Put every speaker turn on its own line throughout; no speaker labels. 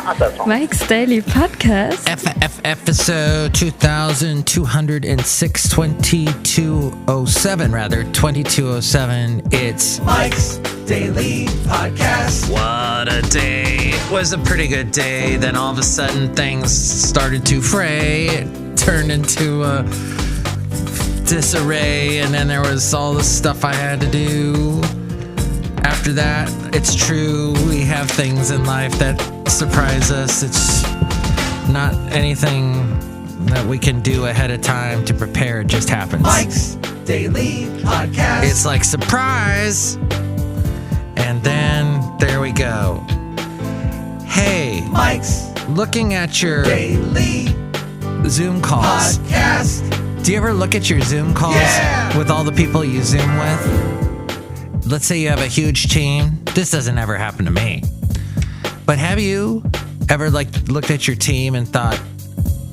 Mike's Daily Podcast.
Episode 2206, 2207, rather, 2207. It's
Mike's Daily Podcast.
What a day. It was a pretty good day. Then all of a sudden things started to fray. It turned into a disarray, and then there was all the stuff I had to do. After that, it's true, we have things in life that surprise us. It's not anything that we can do ahead of time to prepare. It just happens.
Mike's Daily Podcast.
It's like surprise. And then there we go. Hey,
Mike's
looking at your
Daily
Zoom calls.
Podcast.
Do you ever look at your Zoom calls with all the people you Zoom with? Let's say you have a huge team. This doesn't ever happen to me. But have you ever looked at your team and thought,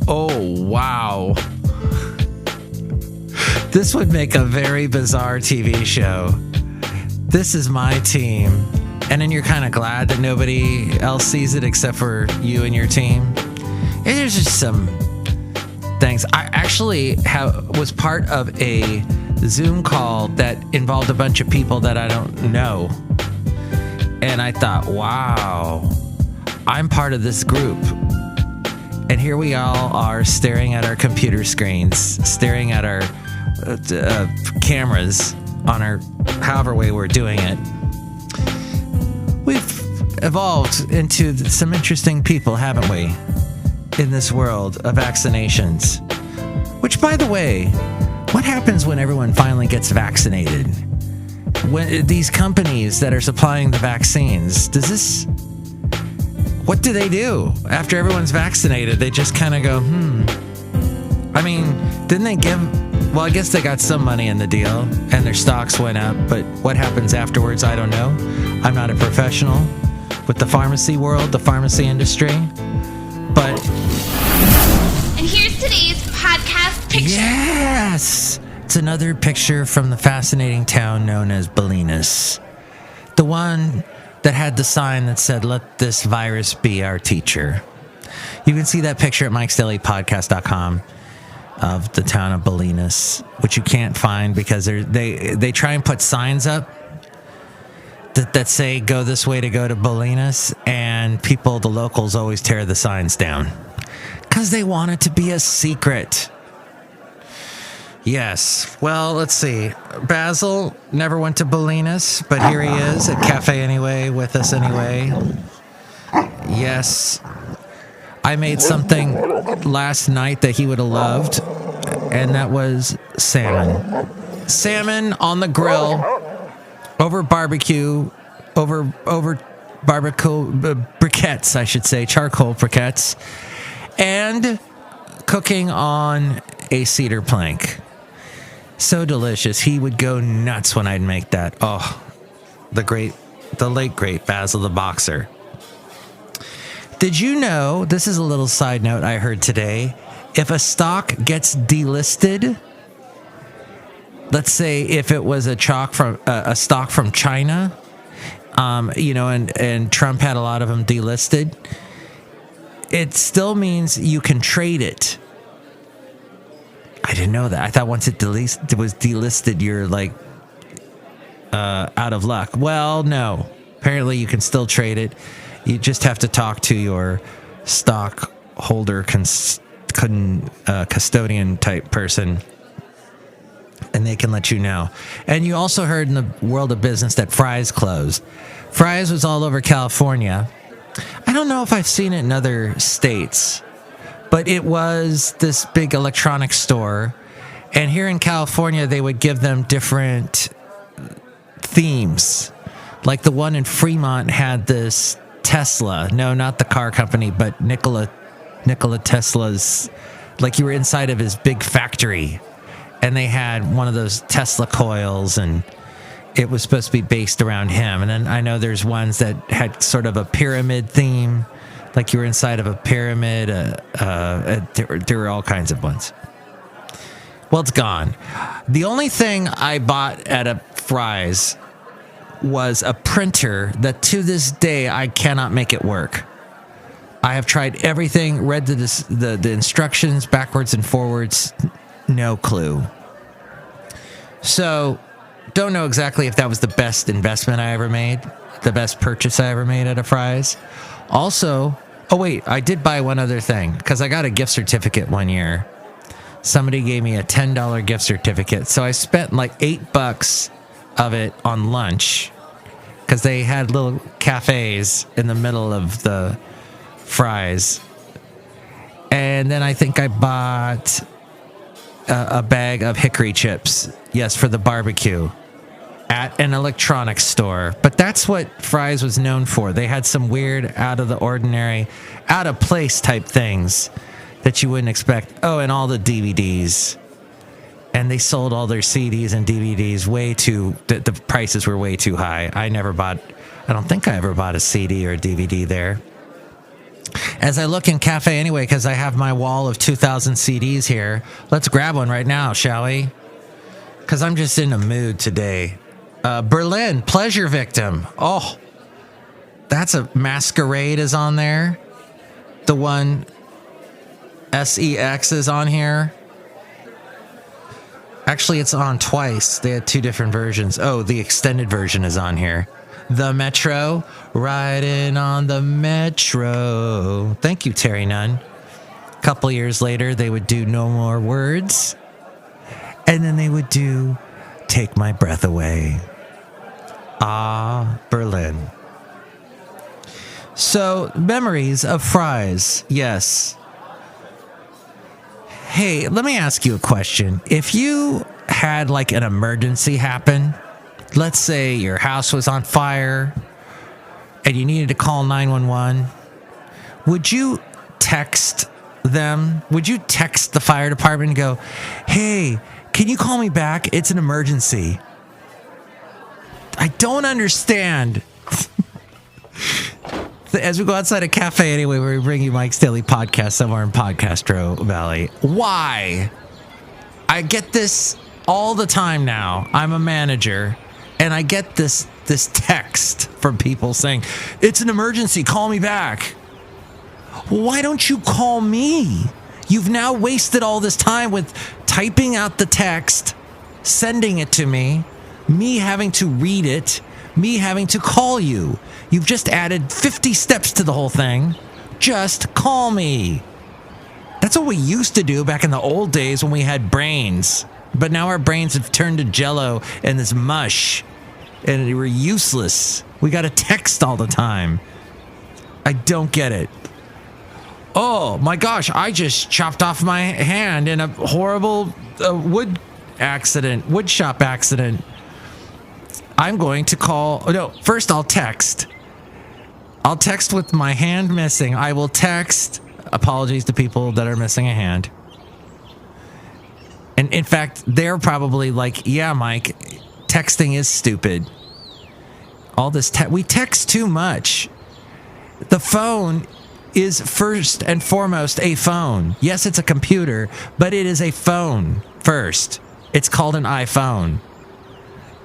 oh, wow, this would make a very bizarre TV show. This is my team. And then you're kind of glad that nobody else sees it except for you and your team. And there's just some things. I actually was part of a Zoom call that involved a bunch of people that I don't know. And I thought, wow, I'm part of this group. And here we all are staring at our computer screens, staring at our cameras on our however way we're doing it. We've evolved into some interesting people, haven't we, in this world of vaccinations? Which, by the way, what happens when everyone finally gets vaccinated? When these companies that are supplying the vaccines, what do they do after everyone's vaccinated? They just kind of go, I mean, didn't they well, I guess they got some money in the deal and their stocks went up, but what happens afterwards, I don't know. I'm not a professional with the pharmacy world, the pharmacy industry, but...
And here's today's podcast picture.
Yes! It's another picture from the fascinating town known as Bolinas. The one that had the sign that said, "Let this virus be our teacher." You can see that picture at mikesdailypodcast.com of the town of Bolinas, which you can't find because they try and put signs up that say, "Go this way to go to Bolinas," and the locals always tear the signs down. Because they want it to be a secret. Yes. Well, let's see. Basil never went to Bolinas, but here he is at Cafe Anyway with us anyway. Yes. I made something last night that he would have loved, and that was salmon. Salmon on the grill, over barbecue, over barbecue briquettes, I should say, charcoal briquettes. And cooking on a cedar plank. So delicious. He would go nuts when I'd make that. Oh, the late great Basil the Boxer. Did you know, this is a little side note I heard today, if a stock gets delisted, let's say if it was a stock from China, and Trump had a lot of them delisted, it still means you can trade it. I didn't know that. I thought once it was delisted, you're out of luck. Well, no. Apparently you can still trade it. You just have to talk to your stockholder custodian type person, and they can let you know. And you also heard in the world of business that Fry's closed. Fry's was all over California. I don't know if I've seen it in other states, but it was this big electronics store. And here in California, they would give them different themes. Like the one in Fremont had this Tesla. No, not the car company, but Nikola Tesla's. Like you were inside of his big factory. And they had one of those Tesla coils, and it was supposed to be based around him. And then I know there's ones that had sort of a pyramid theme, like you were inside of a pyramid. There were all kinds of ones. Well, it's gone. The only thing I bought at a Fry's was a printer that to this day I cannot make it work. I have tried everything, read the instructions backwards and forwards. No clue. So, don't know exactly if that was the best investment I ever made, the best purchase I ever made at a Fry's. Also, oh wait, I did buy one other thing because I got a gift certificate one year. Somebody gave me a $10 gift certificate. So I spent like $8 of it on lunch because they had little cafes in the middle of the Fry's. And then I think I bought a bag of hickory chips. Yes, for the barbecue at an electronics store. But that's what Fry's was known for. They had some weird, out of the ordinary, out of place type things that you wouldn't expect. Oh, and all the DVDs. And they sold all their CDs and DVDs the prices were way too high. I don't think I ever bought a CD or a DVD there. As I look in cafe anyway, because I have my wall of 2,000 CDs here, let's grab one right now, shall we? Because I'm just in a mood today. Berlin, Pleasure Victim. Oh, that's a Masquerade is on there. The one SEX is on here. Actually, it's on twice. They had two different versions. Oh, the extended version is on here. The Metro, riding on the Metro. Thank you, Terry Nunn. A couple years later, they would do No More Words. And then they would do Take My Breath Away. Ah, Berlin. So, memories of Fry's. Yes. Hey, let me ask you a question. If you had like an emergency happen, let's say your house was on fire and you needed to call 911, would you text them? Would you text the fire department and go, hey, can you call me back? It's an emergency. I don't understand. As we go outside a cafe anyway, where we bring you Mike's Daily Podcast somewhere in Podcastro Valley. Why? I get this all the time now. I'm a manager, and I get this text from people saying, it's an emergency, call me back. Why don't you call me? You've now wasted all this time with typing out the text, sending it to me having to read it, me having to call you. You've just added 50 steps to the whole thing. Just call me. That's what we used to do back in the old days when we had brains. But now our brains have turned to jello and this mush. And we're useless. We got to text all the time. I don't get it. Oh my gosh, I just chopped off my hand in a horrible wood shop accident. I'm going to call. No, first I'll text. I'll text with my hand missing. I will text. Apologies to people that are missing a hand. And in fact, they're probably like, yeah, Mike, texting is stupid. All this we text too much. The phone is first and foremost a phone. Yes, it's a computer, but it is a phone first. It's called an iPhone.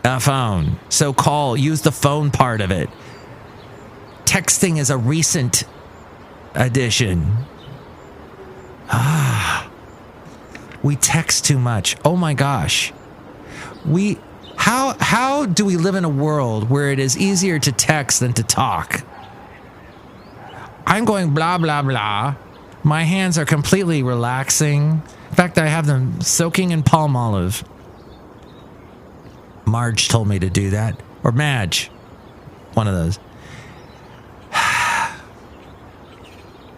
A phone. So use the phone part of it. Texting is a recent addition. We text too much. Oh my gosh. How do we live in a world where it is easier to text than to talk? I'm going blah, blah, blah. My hands are completely relaxing. In fact, I have them soaking in palm olive. Marge told me to do that. Or Madge. One of those.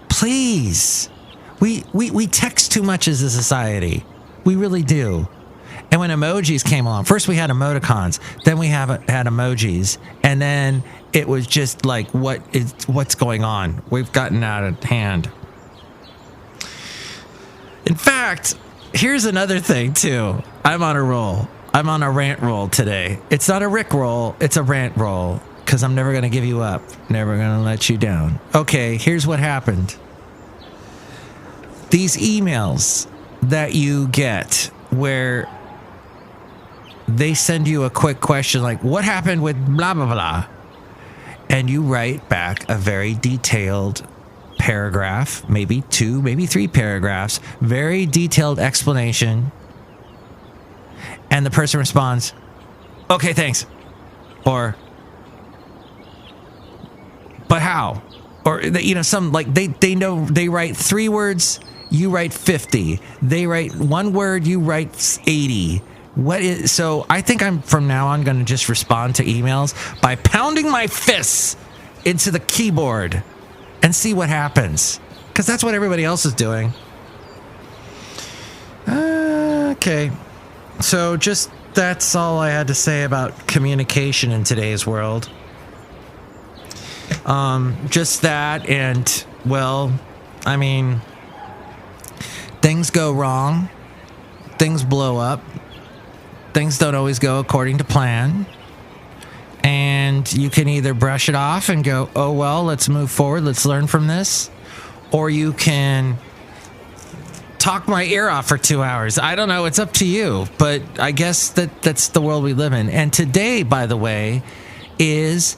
Please. We text too much as a society. We really do. And when emojis came along, first we had emoticons, then we had emojis, and then it was just like, what's going on? We've gotten out of hand. In fact, here's another thing too. I'm on a roll. I'm on a rant roll today. It's not a Rick roll, it's a rant roll, because I'm never going to give you up. Never going to let you down. Okay, here's what happened. These emails that you get where they send you a quick question like, what happened with blah, blah, blah? And you write back a very detailed paragraph, maybe 2, maybe 3 paragraphs, very detailed explanation. And the person responds, okay, thanks. Or, but how? Or, some like they know they write 3 words, you write 50. They write 1 word, you write 80. So I think I'm from now on going to just respond to emails by pounding my fists into the keyboard and see what happens. Because that's what everybody else is doing. Okay. So that's all I had to say about communication in today's world. Just that, and, well, I mean, things go wrong. Things blow up. Things don't always go according to plan. And you can either brush it off and go, oh, well, let's move forward. Let's learn from this. Or you can talk my ear off for 2 hours. I don't know. It's up to you. But I guess that's the world we live in. And today, by the way, is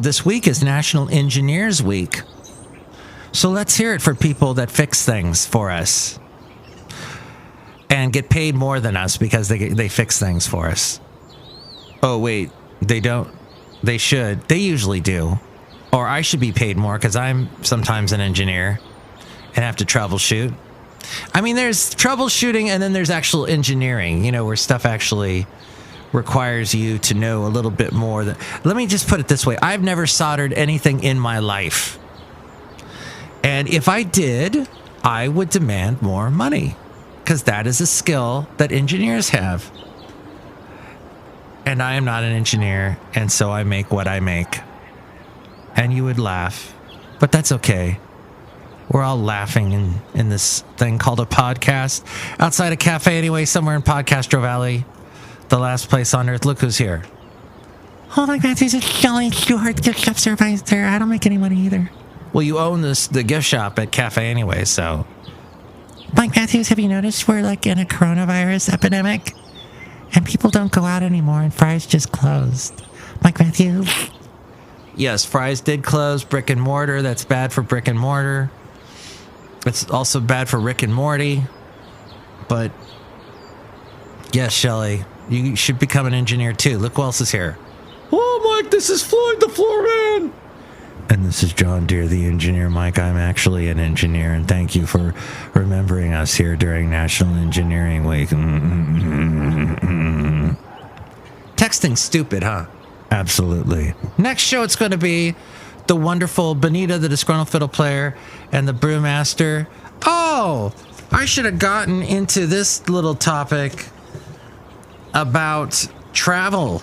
this week is National Engineers Week. So let's hear it for people that fix things for us and get paid more than us because they fix things for us. Oh, wait, they don't. They should. They usually do. Or I should be paid more because I'm sometimes an engineer and have to troubleshoot. I mean, there's troubleshooting and then there's actual engineering, where stuff actually requires you to know a little bit more. Let me just put it this way. I've never soldered anything in my life. And if I did, I would demand more money. Because that is a skill that engineers have. And I am not an engineer, and so I make what I make. And you would laugh, but that's okay. We're all laughing in this thing called a podcast. Outside a cafe anyway, somewhere in Podcastro Valley. The last place on earth. Look who's here. Oh my God, there's a Chely Shoehart gift shop service there. I don't make any money either. Well, you own the gift shop at cafe anyway, so... Mike Matthews, have you noticed we're like in a coronavirus epidemic? And people don't go out anymore and Fry's just closed. Mike Matthews? Yes, Fry's did close. Brick and mortar, that's bad for brick and mortar. It's also bad for Rick and Morty. But, yes, Chely, you should become an engineer too. Look who else is here. Oh, Mike, this is Floyd the Floorman. And this is John Deere, the engineer. Mike, I'm actually an engineer, and thank you for remembering us here during National Engineering Week. Texting's stupid, huh? Absolutely. Next show, it's going to be the wonderful Benita, the Disgruntled Fiddle Player, and the Brewmaster. Oh, I should have gotten into this little topic about travel.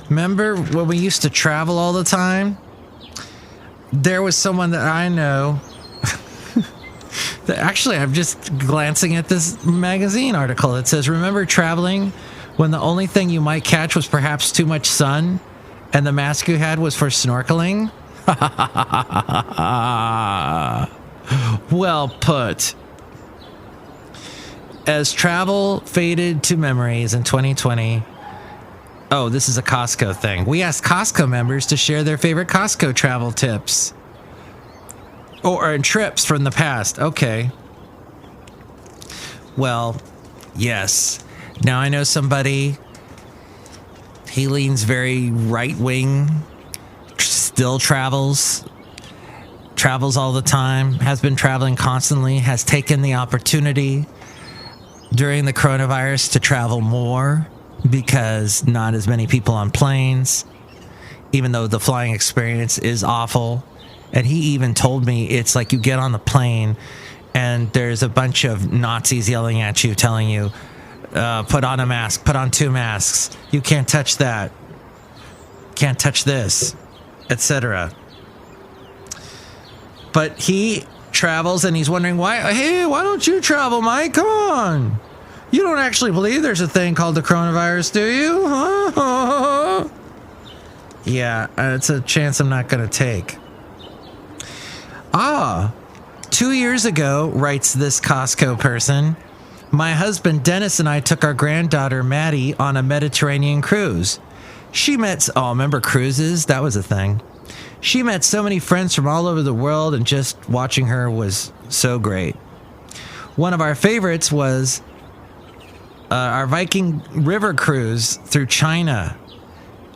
Remember when we used to travel all the time? There was someone that I know that actually I'm just glancing at this magazine article that says, remember traveling when the only thing you might catch was perhaps too much sun and the mask you had was for snorkeling? Well put. As travel faded to memories in 2020, oh, this is a Costco thing. We asked Costco members to share their favorite Costco travel tips. Or trips from the past. Okay. Well, yes. Now I know somebody, he leans very right-wing, still travels all the time, has been traveling constantly, has taken the opportunity during the coronavirus to travel more. Because not as many people on planes, even though the flying experience is awful. And he even told me it's like you get on the plane and there's a bunch of Nazis yelling at you, telling you, put on a mask, put on 2 masks. You can't touch that. Can't touch this, etc. But he travels and he's wondering why don't you travel, Mike? Come on. You don't actually believe there's a thing called the coronavirus, do you? Huh? Yeah, it's a chance I'm not going to take. 2 years ago, writes this Costco person, my husband Dennis and I took our granddaughter Maddie on a Mediterranean cruise. Remember cruises? That was a thing. She met so many friends from all over the world, and just watching her was so great. One of our favorites was our Viking River cruise through China.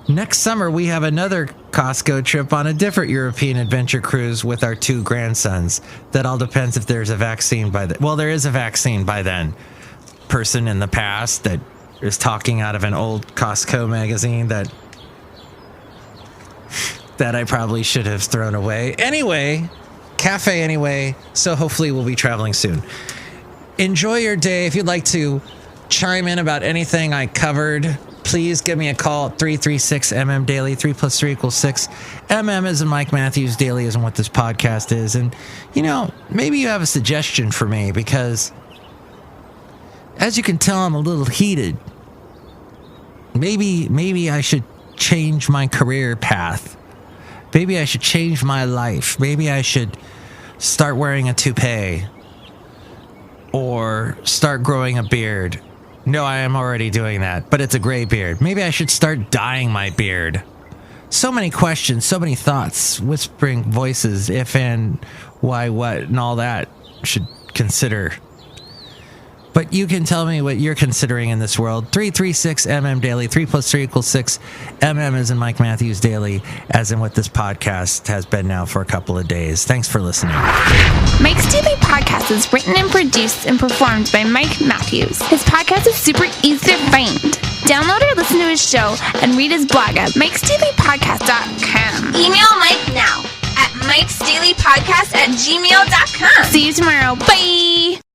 Next summer, we have another Costco trip on a different European adventure cruise with our 2 grandsons. That all depends if there's a vaccine by then. Well, there is a vaccine by then. Person in the past that is talking out of an old Costco magazine that I probably should have thrown away. Anyway, cafe anyway, so hopefully we'll be traveling soon. Enjoy your day. If you'd like to chime in about anything I covered, please give me a call at 336-MM Daily. 3 + 3 = 6. MM is in Mike Matthews. Daily isn't what this podcast is. And, you know, maybe you have a suggestion for me, because as you can tell, I'm a little heated. Maybe I should change my career path. Maybe I should change my life. Maybe I should start wearing a toupee or start growing a beard. No, I am already doing that, but it's a gray beard. Maybe I should start dyeing my beard. So many questions, so many thoughts, whispering voices, if and why, what, and all that should consider. But you can tell me what you're considering in this world. 336-MM Daily. 3 + 3 = 6. MM is in Mike Matthews Daily, as in what this podcast has been now for a couple of days. Thanks for listening.
Mike's Daily Podcast is written and produced and performed by Mike Matthews. His podcast is super easy to find. Download or listen to his show and read his blog at mikesdailypodcast.com. Email Mike now at mikesdailypodcast@gmail.com. See you tomorrow. Bye!